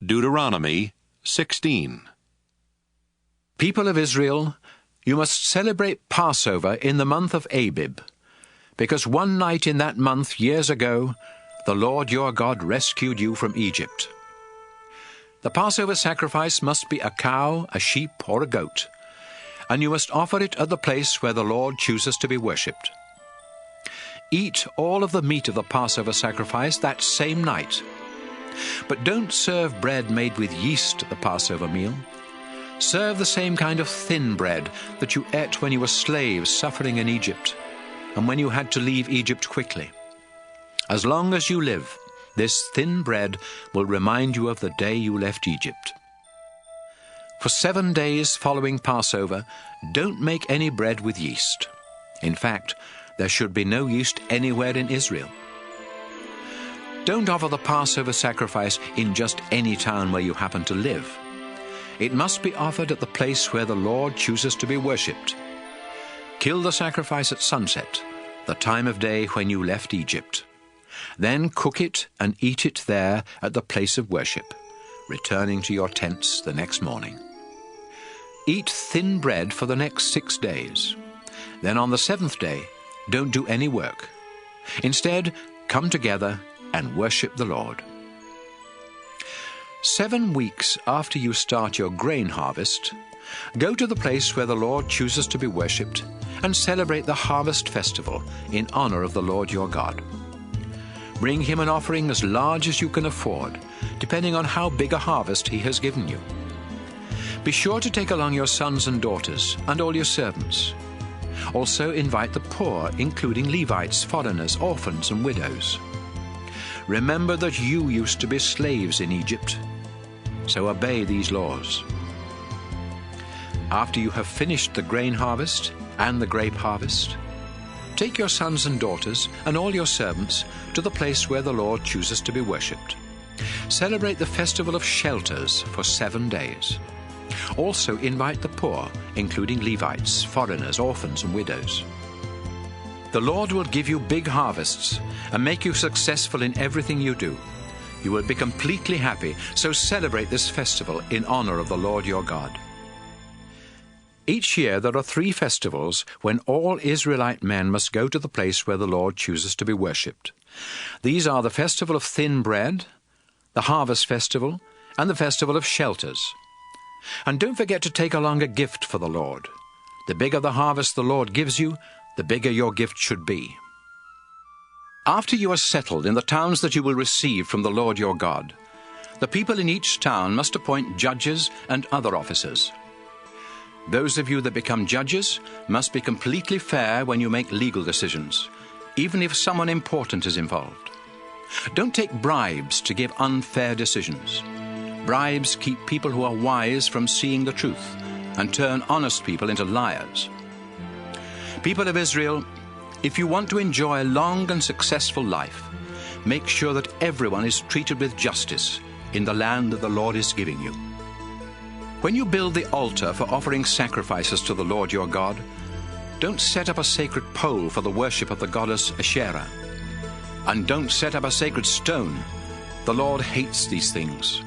Deuteronomy 16. People of Israel, you must celebrate Passover in the month of Abib, because one night in that month years ago, the Lord your God rescued you from Egypt. The Passover sacrifice must be a cow, a sheep, or a goat, and you must offer it at the place where the Lord chooses to be worshipped. Eat all of the meat of the Passover sacrifice that same night. But don't serve bread made with yeast at the Passover meal. Serve the same kind of thin bread that you ate when you were slaves suffering in Egypt, and when you had to leave Egypt quickly. As long as you live, this thin bread will remind you of the day you left Egypt. For 7 days following Passover, don't make any bread with yeast. In fact, there should be no yeast anywhere in Israel. Don't offer the Passover sacrifice in just any town where you happen to live. It must be offered at the place where the Lord chooses to be worshipped. Kill the sacrifice at sunset, the time of day when you left Egypt. Then cook it and eat it there at the place of worship, returning to your tents the next morning. Eat thin bread for the next 6 days. Then on the 7th day, don't do any work. Instead, come together and worship the Lord. 7 weeks after you start your grain harvest, go to the place where the Lord chooses to be worshipped and celebrate the harvest festival in honor of the Lord your God. Bring him an offering as large as you can afford, depending on how big a harvest he has given you. Be sure to take along your sons and daughters and all your servants. Also invite the poor, including Levites, foreigners, orphans, and widows. Remember that you used to be slaves in Egypt, so obey these laws. After you have finished the grain harvest and the grape harvest, take your sons and daughters and all your servants to the place where the Lord chooses to be worshipped. Celebrate the festival of shelters for 7 days. Also invite the poor, including Levites, foreigners, orphans, and widows. The Lord will give you big harvests and make you successful in everything you do. You will be completely happy, so celebrate this festival in honor of the Lord your God. Each year there are 3 festivals when all Israelite men must go to the place where the Lord chooses to be worshipped. These are the Festival of Thin Bread, the Harvest Festival, and the Festival of Shelters. And don't forget to take along a gift for the Lord. The bigger the harvest the Lord gives you, the bigger your gift should be. After you are settled in the towns that you will receive from the Lord your God, the people in each town must appoint judges and other officers. Those of you that become judges must be completely fair when you make legal decisions, even if someone important is involved. Don't take bribes to give unfair decisions. Bribes keep people who are wise from seeing the truth and turn honest people into liars. People of Israel, if you want to enjoy a long and successful life, make sure that everyone is treated with justice in the land that the Lord is giving you. When you build the altar for offering sacrifices to the Lord your God, don't set up a sacred pole for the worship of the goddess Asherah. And don't set up a sacred stone. The Lord hates these things.